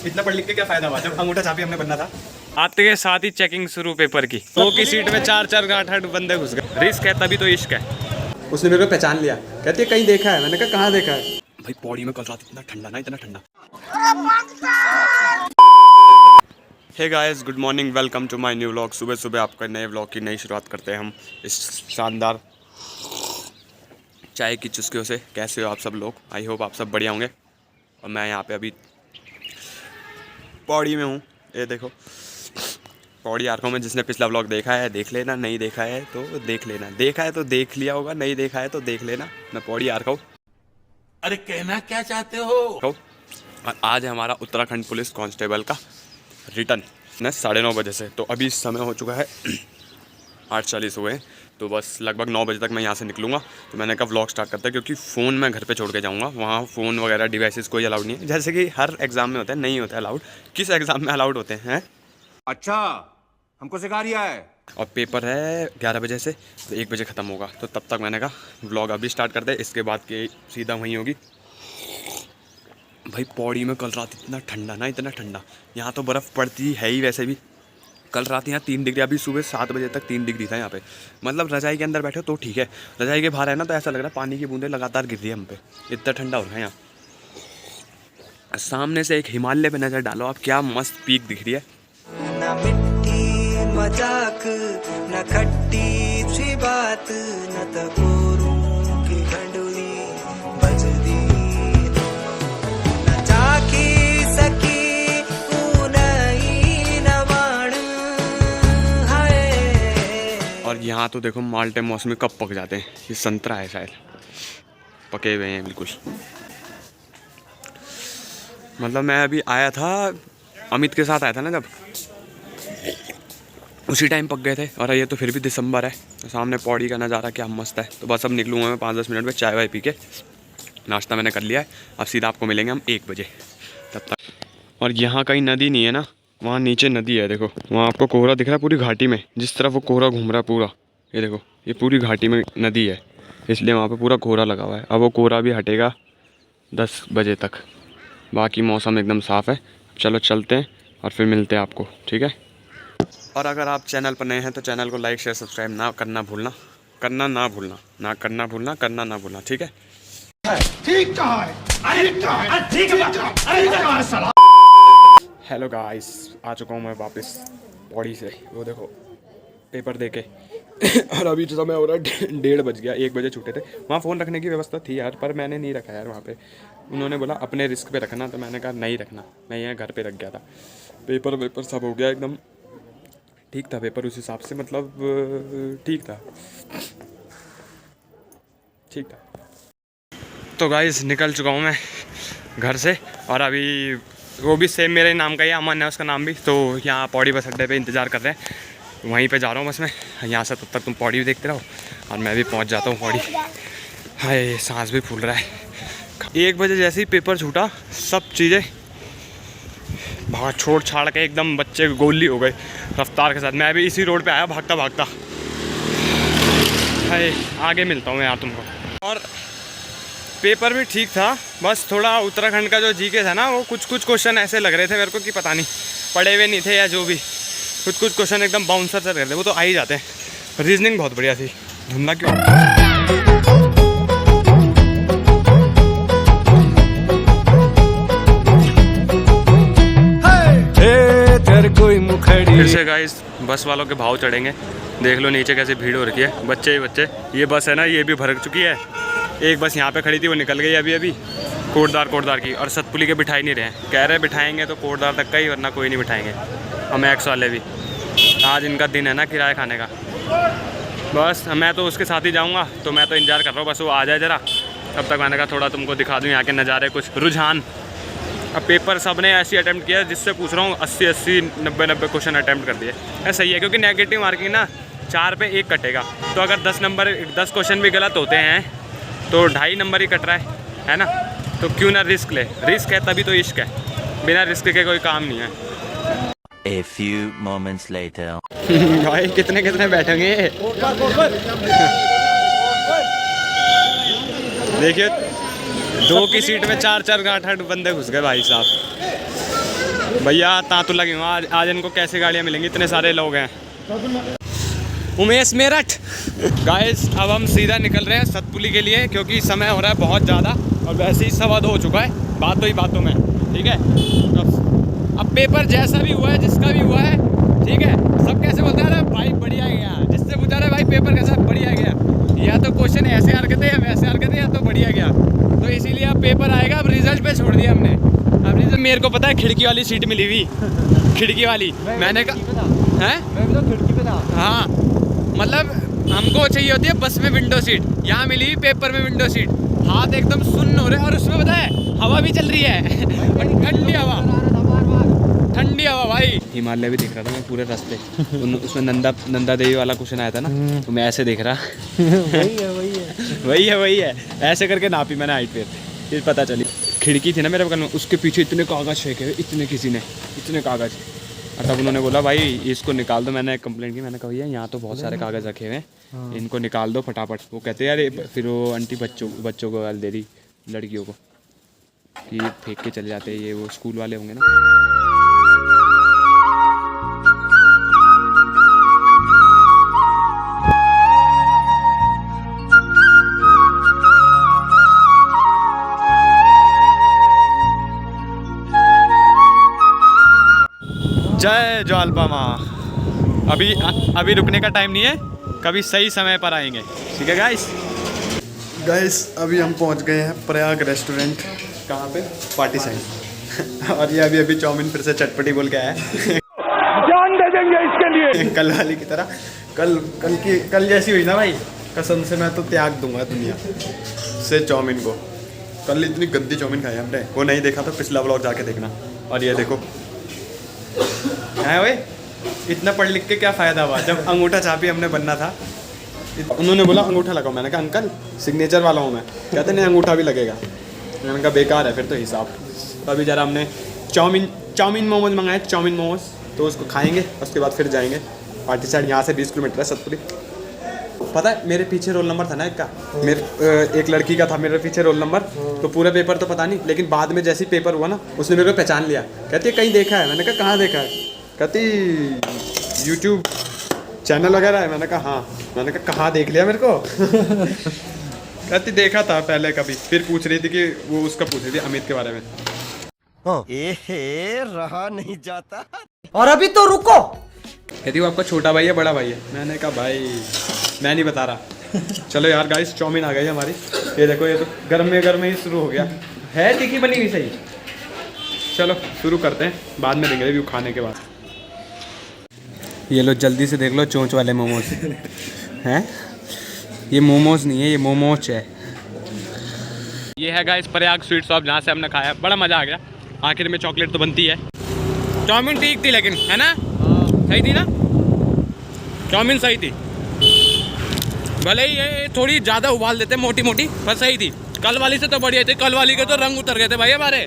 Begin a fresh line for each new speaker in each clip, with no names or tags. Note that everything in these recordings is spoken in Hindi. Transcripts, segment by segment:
इतना पढ़ लिख के क्या फायदा हुआ जब अंगूठा छापी हमने बनना था।
आते के साथ ही चेकिंग शुरू पेपर की। दो की सीट में 4-4 8-8 बंदे घुस गए। रिस्क है तभी तो इश्क है।
उसने मेरे को पहचान लिया, कहती है कहीं देखा है। मैंने कहा कहाँ देखा है। भाई पौड़ी में कल रात इतना ठंडा ना, इतना ठंडा।
Hey guys, good morning, welcome to my new vlog. सुबह सुबह आपका नए व्लॉग की नई शुरुआत करते हैं हम इस शानदार चाय की चुस्कियों से। कैसे हो आप सब लोग? आई होप आप सब बढ़िया होंगे। और मैं यहाँ पे अभी पौड़ी में हूँ। ये देखो पौड़ी आ रखा हूँ मैं। जिसने पिछला व्लॉग देखा है देख लेना, नहीं देखा है तो देख लेना, देखा है तो देख लिया होगा, नहीं देखा है तो देख लेना। मैं पौड़ी आ रखा हूँ।
अरे कहना क्या चाहते हो?
और आज है हमारा उत्तराखंड पुलिस कांस्टेबल का रिटर्न न 9:30 बजे से। तो अभी समय हो चुका है 8:40 हुए हैं। तो बस लगभग 9 बजे तक मैं यहाँ से निकलूँगा। तो मैंने कहा व्लॉग स्टार्ट करता है, क्योंकि फ़ोन मैं घर पे छोड़ के जाऊँगा। वहाँ फ़ोन वगैरह डिवाइसेस कोई अलाउड नहीं है, जैसे कि हर एग्ज़ाम में होता है। नहीं होता है अलाउड। किस एग्ज़ाम में अलाउड होते हैं?
अच्छा, हमको सिखा रिया है।
और पेपर है 11 बजे से, तो 1 बजे ख़त्म होगा। तो तब तक मैंने कहा व्लॉग अभी स्टार्ट कर दे, इसके बाद के सीधा वहीं होगी। भाई पौड़ी में कल रात इतना ठंडा ना, इतना ठंडा। यहाँ तो बर्फ़ पड़ती है ही वैसे भी। कल रात यहाँ 3 डिग्री, अभी सुबह 7 बजे तक 3 डिग्री था यहाँ पे। मतलब रजाई के अंदर बैठे तो ठीक है, रजाई के बाहर है ना तो ऐसा लग रहा है पानी की बूंदें लगातार गिर रही है हम पे। इतना ठंडा हो रहा है यहाँ। सामने से एक हिमालय पे नज़र डालो आप, क्या मस्त पीक दिख रही है।
न मिट्टी मजाक न खट्टी सी बात न तकोरों की घंडुली बजदी न जाकी सकी ऊनई न वाण हाय।
और यहाँ तो देखो माल्टे मौसमी कब पक जाते हैं। ये संतरा है शायद, पके हुए हैं बिल्कुल। मतलब मैं अभी आया था, अमित के साथ आया था ना जब, उसी टाइम पक गए थे। और ये तो फिर भी दिसंबर है। तो सामने पौड़ी का नज़ारा क्या मस्त है। तो बस अब निकलूँगा मैं 5-10 मिनट में, चाय वाय पी के। नाश्ता मैंने कर लिया है। अब सीधा आपको मिलेंगे हम 1 बजे तब तक। और यहाँ कहीं नदी नहीं है ना, वहाँ नीचे नदी है। देखो वहाँ आपको कोहरा दिख रहा है पूरी घाटी में। जिस तरफ वो कोहरा घूम रहा है पूरा, ये देखो ये पूरी घाटी में नदी है, इसलिए वहाँ पर पूरा कोहरा लगा हुआ है। अब वो कोहरा भी हटेगा 10 बजे तक। बाकी मौसम एकदम साफ़ है। चलो चलते हैं और फिर मिलते हैं आपको, ठीक है? और अगर आप चैनल पर नए हैं तो चैनल को लाइक शेयर सब्सक्राइब ना करना भूलना, करना ना भूलना, ना करना भूलना, करना ना भूलना, ठीक है?
ठीक कहा है, ठीक कहा है, ठीक कहा है साला।
हेलो गाइस, आ चुका हूँ मैं वापस पौड़ी से। वो देखो पेपर देके और अभी जो समय हो रहा है 1:30 बज गया। 1 बजे छूटे थे। वहाँ फ़ोन रखने की व्यवस्था थी यार, पर मैंने नहीं रखा यार वहाँ पे। उन्होंने बोला अपने रिस्क पे रखना, तो मैंने कहा नहीं रखना। मैं यहाँ घर पे रख गया था। पेपर सब हो गया एकदम ठीक था पेपर, उस हिसाब से मतलब ठीक था। तो गाइस निकल चुका हूँ मैं घर से। और अभी वो भी सेम मेरे नाम का ही अमन है उसका नाम भी। तो यहाँ पौड़ी बस अड्डे पे इंतज़ार कर रहे हैं, वहीं पे जा रहा हूँ बस मैं। यहाँ से तब तक तुम पौड़ी भी देखते रहो और मैं भी पहुँच जाता हूँ पौड़ी। हाय सांस भी फूल रहा है। 1 बजे जैसे ही पेपर छूटा, सब चीज़ें भाग छोड़ छाड़ के एकदम बच्चे गोली हो गए रफ्तार के साथ। मैं अभी इसी रोड पे आया भागता भागता। हाय आगे मिलता हूँ मैं यार तुमको। और पेपर भी ठीक था, बस थोड़ा उत्तराखंड का जो जीके था ना, वो कुछ क्वेश्चन ऐसे लग रहे थे मेरे को कि पता नहीं पढ़े हुए नहीं थे या जो भी। कुछ क्वेश्चन एकदम बाउंसर से लग रहे थे, वो तो आ ही जाते हैं। रीजनिंग बहुत बढ़िया थी। धुंधला क्यों? फिर से गाइस बस वालों के भाव चढ़ेंगे। देख लो नीचे कैसे भीड़ हो रखी है, बच्चे ही बच्चे। ये बस है ना, ये भी भर चुकी है। एक बस यहाँ पे खड़ी थी, वो निकल गई अभी कोटदार की। और सतपुली के बिठाई नहीं रहे, कह रहे बिठाएंगे तो कोटदार तक का ही, वरना कोई नहीं बिठाएंगे। हम एक्स वाले भी, आज इनका दिन है ना किराया खाने का। बस मैं तो उसके साथ ही जाऊँगा, तो मैं तो इंतज़ार कर रहा हूँ बस वो आ जाए ज़रा। तब तक मैंने कहा थोड़ा तुमको दिखा दूँ यहाँ के नज़ारे, कुछ रुझान। अब पेपर सब ने ऐसी अटैम्प्ट किया जिससे पूछ रहा हूँ 80 90 क्वेश्चन अटैम्प्ट कर दिए। सही है, क्योंकि नेगेटिव मार्किंग ना 4 पे 1 कटेगा। तो अगर 10 क्वेश्चन भी गलत होते हैं तो 2.5 नंबर ही कट रहा है ना? तो क्यों ना रिस्क ले। रिस्क है तभी तो इश्क है, बिना रिस्क के कोई काम नहीं है।
A few moments later.
भाई कितने बैठेंगे? देखिए 2 की सीट में 4-4 8-8 बंदे घुस गए भाई साहब। भैया तातु लगे हुए आज इनको कैसे गाड़ियाँ मिलेंगी, इतने सारे लोग हैं। उमेश मेरठ। गाइस अब हम सीधा निकल रहे हैं सतपुली के लिए, क्योंकि समय हो रहा है बहुत ज़्यादा और वैसे ही 2:15 हो चुका है बातों ही बातों में। ठीक है, अब पेपर जैसा भी हुआ है, जिसका भी हुआ है, ठीक है, सब कैसे बोलते हैं, अरे भाई बढ़िया गया। जिससे पूछा रहे भाई पेपर कैसा, बढ़िया गया, या तो क्वेश्चन ऐसे आ रखे थे या वैसे आ रखे थे, या तो बढ़िया गया। तो इसीलिए अब पेपर आएगा, अब रिजल्ट पे छोड़ दिया हमने। अब रिजल्ट मेरे को पता है खिड़की वाली सीट मिली हुई, खिड़की वाली। मैंने कहा हैं, मैं भी तो खिड़की पे था। हाँ मतलब हमको चाहिए होती है बस में विंडो सीट, यहाँ मिली पेपर में विंडो सीट। हाथ एकदम सुन्न हो रहे और उसमें पता है हवा भी चल रही है ठंडी हवा, ठंडी हवा भाई। हिमालय भी दिख रहा था मैं पूरे रास्ते। उसमें नंदा देवी वाला क्वेश्चन आया था ना, तो मैं ऐसे देख रहा वही है ऐसे करके नापी मैंने हाइट पे, फिर पता चली। खिड़की थी ना मेरे बगल में, उसके पीछे इतने कागज़ फेंके हुए, इतने किसी ने, इतने कागज़। और तब उन्होंने बोला भाई इसको निकाल दो। मैंने कंप्लेंट की, मैंने कहा भैया यहाँ तो बहुत सारे कागज़ रखे हुए हैं, इनको निकाल दो फटाफट। वो कहते हैं यार, फिर वो आंटी बच्चों को गाल दे रही, लड़कियों को, कि फेंक के चले जाते हैं, ये वो स्कूल वाले होंगे ना। जय ज्वालपा माँ। अभी रुकने का टाइम नहीं है, कभी सही समय पर आएंगे। ठीक है गाइस
अभी हम पहुंच गए हैं प्रयाग रेस्टोरेंट। कहाँ पे? Party side. और ये अभी चाउमीन फिर से चटपटी बोल के आया है।
जान दे देंगे इसके लिए।
कल वाली की तरह। कल जैसी हुई ना भाई, कसम से मैं तो त्याग दूंगा दुनिया से चाउमीन को। कल इतनी गंदी चाउमीन खाई हमने, वो नहीं देखा तो पिछला व्लॉग जाके देखना। और ये देखो है भाई, इतना पढ़ लिख के क्या फ़ायदा हुआ जब अंगूठा छापी हमने बनना था। उन्होंने बोला अंगूठा लगाओ, मैंने कहा अंकल सिग्नेचर वाला हूँ मैं। कहते नहीं अंगूठा भी लगेगा। मैंने कहा बेकार है फिर तो हिसाब। तो अभी जरा हमने चाउमीन मोमोज मंगाए, चाउमीन मोमोज, तो उसको खाएंगे, उसके बाद फिर जाएंगे पार्टी साइड। यहाँ से 20 किलोमीटर है सतपुली। पता है मेरे पीछे रोल नंबर था ना एक लड़की का था मेरे पीछे रोल नंबर। तो पूरा पेपर तो पता नहीं, लेकिन बाद में जैसे ही पेपर हुआ ना, उसने मेरे को पहचान लिया। कहती है कहीं देखा है? मैंने कहा कहाँ देखा है? कहती यूट्यूब चैनल वगैरह है। मैंने कहा हाँ। मैंने कहा कहाँ देख लिया मेरे को? कहती देखा था पहले कभी। फिर पूछ रही थी कि वो उसका पूछ रही थी अमित के बारे में।
रहा नहीं जाता।
और अभी तो रुको।
कहती वो आपका छोटा भाई है बड़ा भाई है? मैंने कहा भाई मैं नहीं बता रहा। चलो यार गाइस, चाउमीन आ गई हमारी। ये देखो, ये तो गर्म में ही शुरू हो गया है। टिक्की बनी हुई सही। चलो शुरू करते हैं, बाद में देंगे रिव्यू खाने के बाद। ये लो जल्दी से देख लो चोंच वाले मोमोज हैं। ये मोमोज नहीं है, ये मोमोज है।
ये है गाइस प्रयाग स्वीट शॉप, जहाँ से हमने खाया, बड़ा मज़ा आ गया। आखिर में चॉकलेट तो बनती है। चाउमीन ठीक थी लेकिन, है ना? सही थी ना चाउमीन? सही थी, भले ही ये थोड़ी ज़्यादा उबाल देते मोटी पर सही थी। कल वाली से तो बढ़िया थी। कल वाली के तो रंग उतर गए थे भाई हमारे।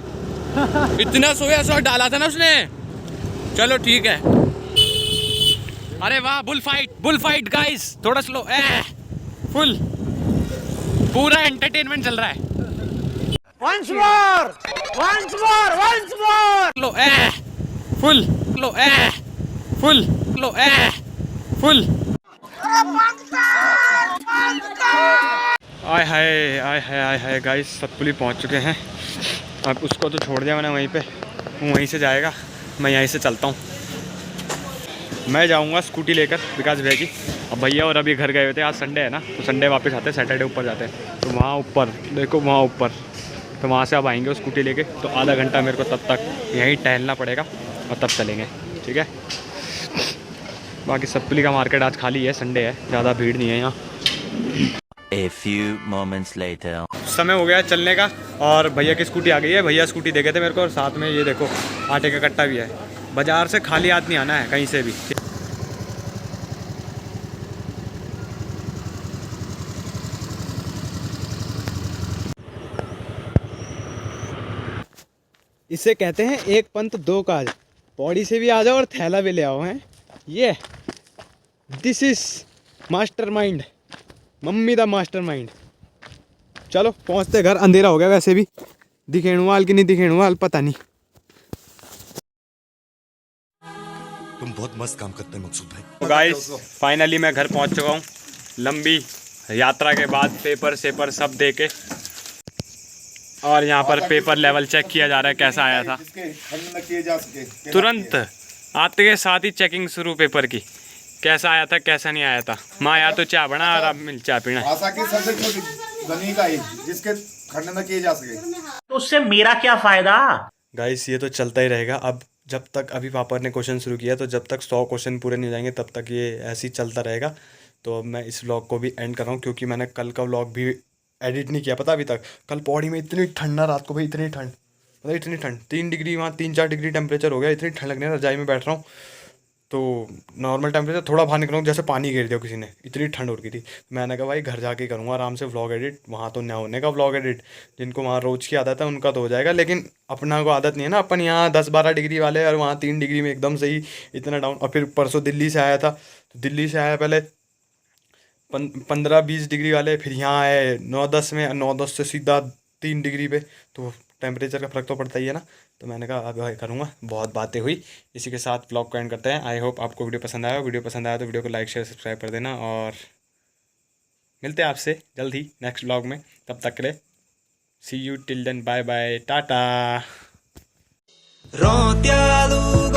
इतना सोया सॉस डाला था ना उसने। चलो ठीक है। अरे वाह, बुल फाइट गाइस, थोड़ा स्लो। फुल पूरा एंटरटेनमेंट चल रहा है।
Once more!
लो फुल फुल। आय हाय गाइस, सतपुली पहुंच चुके हैं। अब उसको तो छोड़ दिया मैंने वहीं पे, वो वहीं से जाएगा, मैं यहीं से चलता हूँ। मैं जाऊँगा स्कूटी लेकर विकास भैया की। अब भैया और अभी घर गए हुए थे, आज संडे है ना, तो संडे वापस आते हैं, सैटरडे ऊपर जाते हैं। तो वहाँ ऊपर देखो, वहाँ ऊपर, तो वहाँ से अब आएंगे स्कूटी लेके। तो आधा घंटा मेरे को तब तक यहीं टहलना पड़ेगा और तब चलेंगे। ठीक है, बाकी सतपुली का मार्केट आज खाली है, संडे है, ज़्यादा भीड़ नहीं है यहाँ।
A few moments later.
समय हो गया चलने का और भैया की स्कूटी आ गई है। भैया स्कूटी दे गए थे मेरे को, और साथ में ये देखो आटे का कट्टा भी है। बाज़ार से खाली हाथ नहीं आना है कहीं से भी।
इसे कहते हैं एक पंथ दो काज। पौड़ी से भी आ जाओ और थैला भी ले आओ। हैं ये दिस इज मास्टरमाइंड, मम्मी दा मास्टरमाइंड। चलो पहुंचते घर, अंधेरा हो गया वैसे भी। दिखेणुवाल कि नहीं दिखेणुवाल पता नहीं।
तुम बहुत मस्त काम करते हैं मकसूद भाई।
तो गाइस फाइनली मैं घर पहुंच चुका हूँ लंबी यात्रा के बाद। पेपर सेपर सब दे के, और यहाँ पर पेपर लेवल चेक किया जा रहा है कैसा आया था। तुरंत आते के साथ ही चेकिंग शुरू पेपर की, कैसा आया था कैसा नहीं आया था। माँ यार तो चाय बना और अब मिल चाय पीना।
भाषा की सबसे छोटी ध्वनि का ही जिसके खंडन न किए जा सके।
तो उससे मेरा क्या फायदा?
गाइस ये तो चलता ही रहेगा अब, जब तक अभी पापा ने क्वेश्चन शुरू किया तो जब तक 100 क्वेश्चन पूरे नहीं हो जाएंगे तब तक ये ऐसे ही चलता रहेगा। तो अब मैं इस व्लॉग को भी एंड कर रहा हूँ क्योंकि मैंने कल का व्लॉग भी एडिट नहीं किया पता अभी तक। कल पौड़ी में इतनी ठंड ना, रात को भाई इतनी ठंड, मतलब इतनी ठंड, 3 डिग्री वहाँ 3-4 डिग्री टेम्परेचर हो गया। इतनी ठंड लगने रजाई में बैठ रहा हूँ तो नॉर्मल टेम्परेचर, थोड़ा बाहर निकलूँ जैसे पानी गिर दिया किसी ने, इतनी ठंड हो रही थी। मैंने कहा भाई घर जाके करूँगा आराम से व्लॉग एडिट, वहाँ तो न होने का व्लॉग एडिट। जिनको वहाँ रोज़ की आदत है उनका तो हो जाएगा, लेकिन अपना को आदत नहीं है ना। अपन यहाँ 10-12 डिग्री वाले और वहाँ 3 डिग्री में एकदम सही इतना डाउन। और फिर परसों दिल्ली से आया था, तो दिल्ली से आया पहले 15-20 डिग्री वाले, फिर यहाँ आए 9-10 में, 9-10 से सीधा 3 डिग्री पे। तो टेम्परेचर का फ़र्क तो पड़ता ही है ना। तो मैंने कहा अब करूँगा, बहुत बातें हुई। इसी के साथ ब्लॉग को एंड करते हैं। आई होप आपको वीडियो पसंद आया। वीडियो पसंद आया तो वीडियो को लाइक शेयर सब्सक्राइब कर देना, और मिलते हैं आपसे जल्द ही नेक्स्ट ब्लॉग में। तब तक के लिए see you till then, bye bye, tata.
रोत्यालू